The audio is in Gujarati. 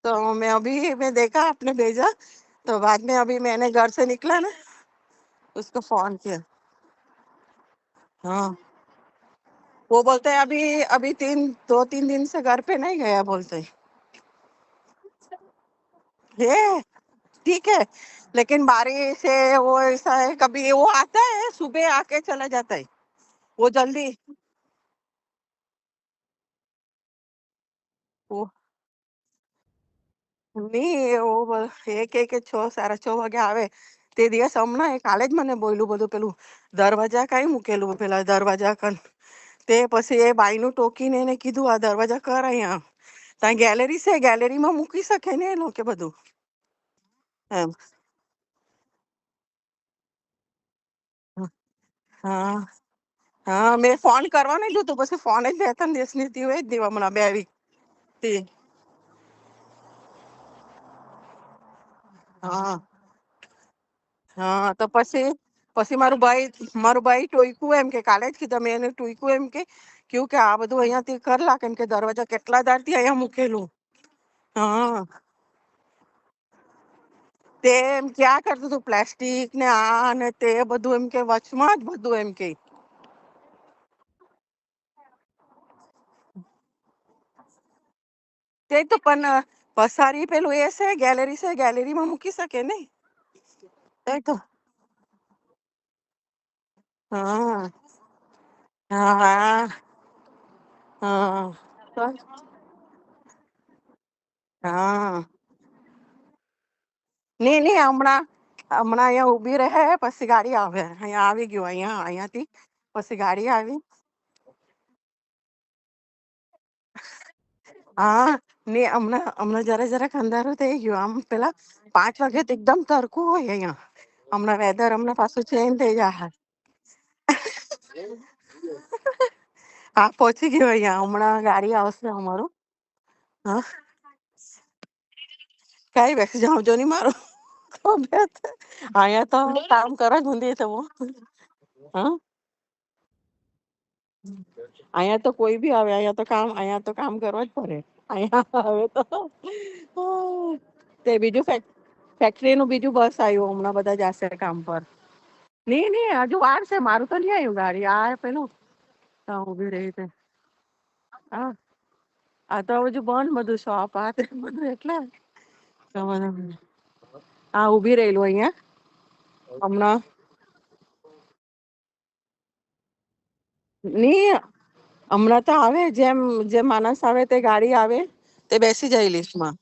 तो मैं देखा आपने भेजा, तो बाद में अभी मैंने घर से निकला ना, उसको फोन किया। हाँ, वो बोलते हैं अभी अभी 2-3 दिन से घर पे नहीं गया बोलते। ये ठीक है, लेकिन बारिश है वो ऐसा है, कभी वो आता है सुबह आके चला जाता है, वो जल्दी। वो नहीं, એક એક 6, 6:30 વાગે આવે. તે દિવસ હમણાં કાલે જ મને બોલ્યું બધું, પેલું દરવાજા કાંઈ મૂકેલું પેલા દરવાજા કન. તે પછી એ બાઈનું ટોકીને એને કીધું આ દરવાજા કર અહીંયા, ત્યાં ગેલેરી છે, ગેલેરીમાં મૂકી શકે ને એ લોકો બધું એમ. હા હા, મેં ફોન કરવાનું જ હતું, પછી ફોન જ 2-3 દિવસની હતી હોય જ નહીં હમણાં 2 વીક થી. હા હા, તો પછી મારું ભાઈ ટોયકું એમ કે કાલે જ કીધું મેં એને ટોયકું એમ કે કયું કે આ બધું અહીંયાથી કરલા, કેમ કે દરવાજા કેટલા દારથી અહીંયા મૂકેલું. હા, તે એમ ક્યાં કરતું હતું પ્લાસ્ટિક ને આ ને તે બધું એમ કે વચમાં જ બધું એમ કે. તે તો પણ પસારી પેલું એ છે, ગેલેરીમાં મૂકી શકે ને. તે તો હા હા હા હા તો હા નહીં નહીં, હમણાં અહીંયા ઊભી રહે પછી ગાડી આવે, અહીંયા આવી ગયું, અહીંયાથી પછી ગાડી આવી. હા, ને હમણાં જરાક અંધારું થઈ ગયું, આમ પેલા 5 વાગે તો એકદમ તડકો હોય અહીંયા. હમણાં વેધર હમણાં પાછું ચેન્જ થઈ જાય. હા, પહોંચી ગયો અહીંયા, હમણાં ગાડી આવશે અમારું. હા, કઈ બેસી જાઉં જો નહીં મારું. અહીંયા તો કામ કરો જ ઊંધી તો હું. હા, અહીંયા તો કોઈ બી આવે, અહીંયા તો કામ કરવા જ પડે. અહીંયા હવે તો તે બીજું ફેક્ટરીનું બીજું બસ આવ્યું, હમણાં બધા જશે કામ પર. નહીં નહીં, હજુ વાર છે, મારું તો નહીં આવ્યું ગાડી, આ પેલું ત્યાં ઊભી રહી છે. હા, આ તો હજુ બંધ બધું શોપ આ તે બધું એટલે હા, ઊભી રહેલું અહીંયા હમણાં. નહીં, હમણાં તો આવે, જેમ જેમ માણસ આવે તે ગાડી આવે તે બેસી જાય લિફ્ટમાં.